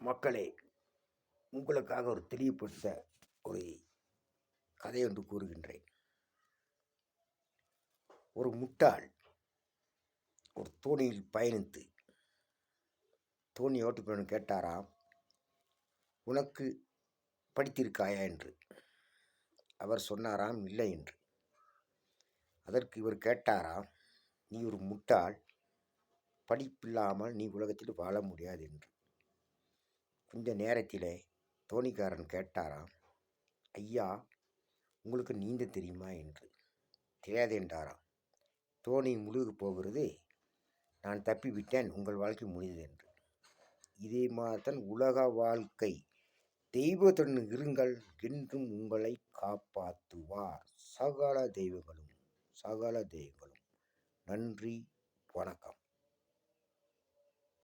மக்களே, உங்களுக்காக ஒரு தெளிவுபடுத்த ஒரு கதை ஒன்று கூறுகின்றேன். ஒரு முட்டாள் ஒரு தோணியில் பயணித்து தோணி ஓட்டுபவன் கேட்டாராம், உனக்கு படித்திருக்காயா என்று. அவர் சொன்னாராம், இல்லை என்று. அதற்கு இவர் கேட்டாராம், நீ ஒரு முட்டாள், படிப்பில்லாமல் நீ உலகத்தில் வாழ முடியாது என்று. கொஞ்ச நேரத்திலே தோணிக்காரன் கேட்டாராம், ஐயா, உங்களுக்கு நீந்த தெரியுமா என்று. தெரியாது என்றாராம். தோணி முழுக போகிறது, நான் தப்பிவிட்டேன், உங்கள் வாழ்க்கை முடிந்தது என்று. இதே மாதிரிதான் உலக வாழ்க்கை. தெய்வத்துடன் இருங்கள், என்றும் உங்களை காப்பாற்றுவார் சகல தெய்வங்களும். நன்றி, வணக்கம்.